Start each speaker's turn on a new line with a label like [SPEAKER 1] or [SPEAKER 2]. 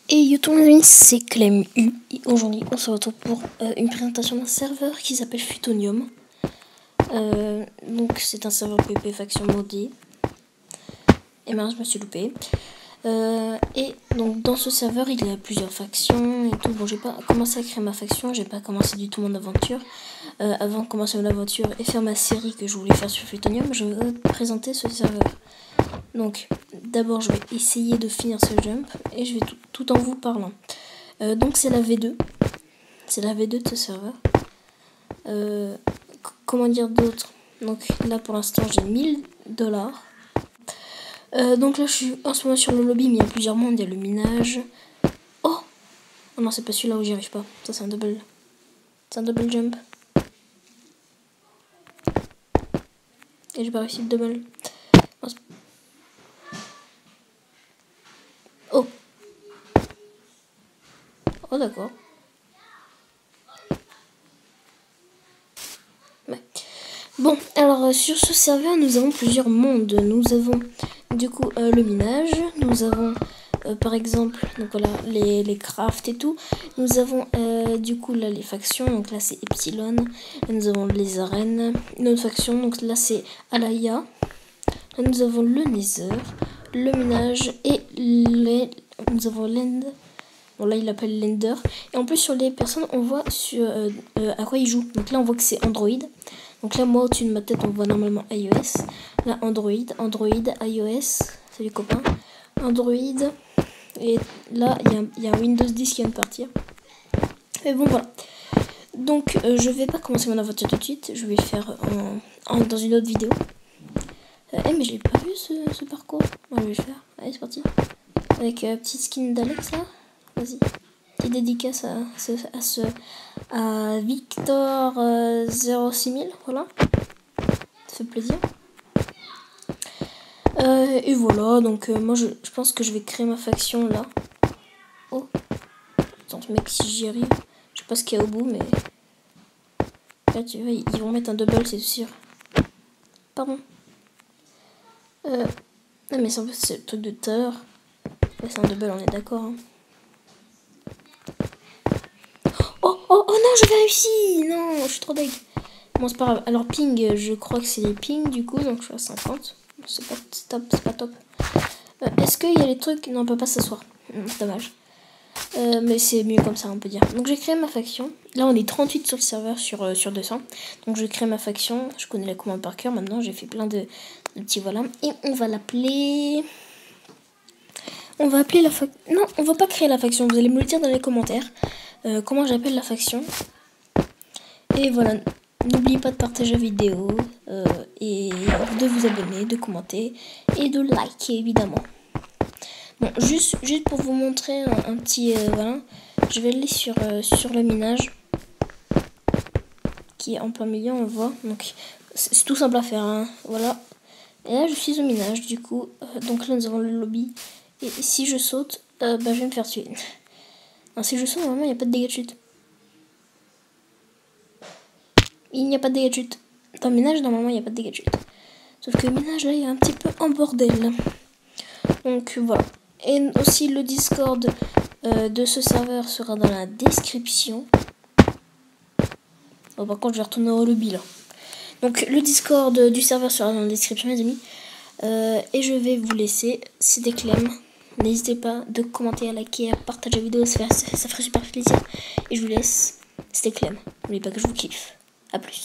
[SPEAKER 1] Et yo tout le monde, c'est Clem U. Et aujourd'hui, on se retrouve pour une présentation d'un serveur qui s'appelle Futonium. Donc, c'est un serveur PvP faction modé. Et maintenant, je me suis loupé. Et donc, dans ce serveur, il y a plusieurs factions et tout. Bon, j'ai pas commencé à créer ma faction, j'ai pas commencé du tout mon aventure. Avant de commencer mon aventure et faire ma série que je voulais faire sur Futonium, je vais présenter ce serveur. Donc, d'abord, je vais essayer de finir ce jump et je vais tout en vous parlant. Donc, c'est la V2. C'est la V2 de ce serveur. Comment dire d'autre? Donc, là, pour l'instant, j'ai 1000 $. Donc, là, je suis en ce moment sur le lobby, mais il y a plusieurs mondes. Il y a le minage. Oh! Oh non, c'est pas celui-là où j'y arrive pas. Ça, c'est un double. C'est un double jump. Et j'ai pas réussi le double. Oh! Oh, d'accord. Ouais. Bon, alors sur ce serveur, nous avons plusieurs mondes. Nous avons du coup le minage. Nous avons par exemple, donc voilà, les crafts et tout. Nous avons du coup là les factions. Donc là c'est Epsilon. Là, nous avons les arènes. Une autre faction. Donc là c'est Alaya. Là nous avons le Nether, le minage et nous avons l'End. Bon là il l'appelle l'Ender. Et en plus sur les personnes on voit sur, à quoi ils jouent. Donc là on voit que c'est Android. Donc là moi au-dessus de ma tête on voit normalement iOS. Là Android, iOS, c'est les copains. Android. Et là il y a un Windows 10 qui vient de partir. Mais bon voilà. Donc je vais pas commencer mon aventure tout de suite. Je vais le faire dans une autre vidéo. Mais je l'ai pas vu ce parcours. Moi je vais le faire. Allez c'est parti. Avec petite skin d'Alex là. Vas-y. Petite dédicace à Victor 06000. Voilà. Ça fait plaisir. Et voilà. Donc moi je pense que je vais créer ma faction là. Oh. Attends mec si j'y arrive. Je sais pas ce qu'il y a au bout mais. Là tu vois ils vont mettre un double c'est sûr. Pardon. Non mais c'est le truc de tout à l'heure. C'est un double on est d'accord hein. Oh non, j'ai réussi. Non, je suis trop deg. Bon, c'est pas grave. Alors, ping, je crois que c'est les pings du coup, donc je suis à 50. C'est pas top. Est-ce qu'il y a les trucs? Non, on peut pas s'asseoir. C'est dommage. Mais c'est mieux comme ça, on peut dire. Donc, j'ai créé ma faction. Là, on est 38 sur le serveur sur 200. Donc, je crée ma faction. Je connais la commande par cœur. Maintenant, j'ai fait plein de petits voilà. Et on va l'appeler. On va appeler la faction. Non, on va pas créer la faction. Vous allez me le dire dans les commentaires. Comment j'appelle la faction. Et voilà. N'oubliez pas de partager la vidéo. Et de vous abonner, de commenter. Et de liker évidemment. Bon, juste pour vous montrer un petit. Voilà. Je vais aller sur le minage. Qui est en plein milieu, on le voit. Donc c'est tout simple à faire. Hein. Voilà. Et là je suis au minage du coup. Donc là nous avons le lobby. Et si je saute, je vais me faire tuer. Non, si je saute, normalement il n'y a pas de dégâts de chute. Il n'y a pas de dégâts de chute. Dans le minage, normalement il n'y a pas de dégâts de chute. Sauf que le minage là il est un petit peu en bordel. Donc voilà. Et aussi le Discord de ce serveur sera dans la description. Oh, par contre je vais retourner au lobby là. Donc le Discord du serveur sera dans la description les amis. Et je vais vous laisser. C'était Clem. N'hésitez pas de commenter, à liker, à partager la vidéo, ça ferait super plaisir. Et je vous laisse. C'était Clem. N'oubliez pas que je vous kiffe. A plus.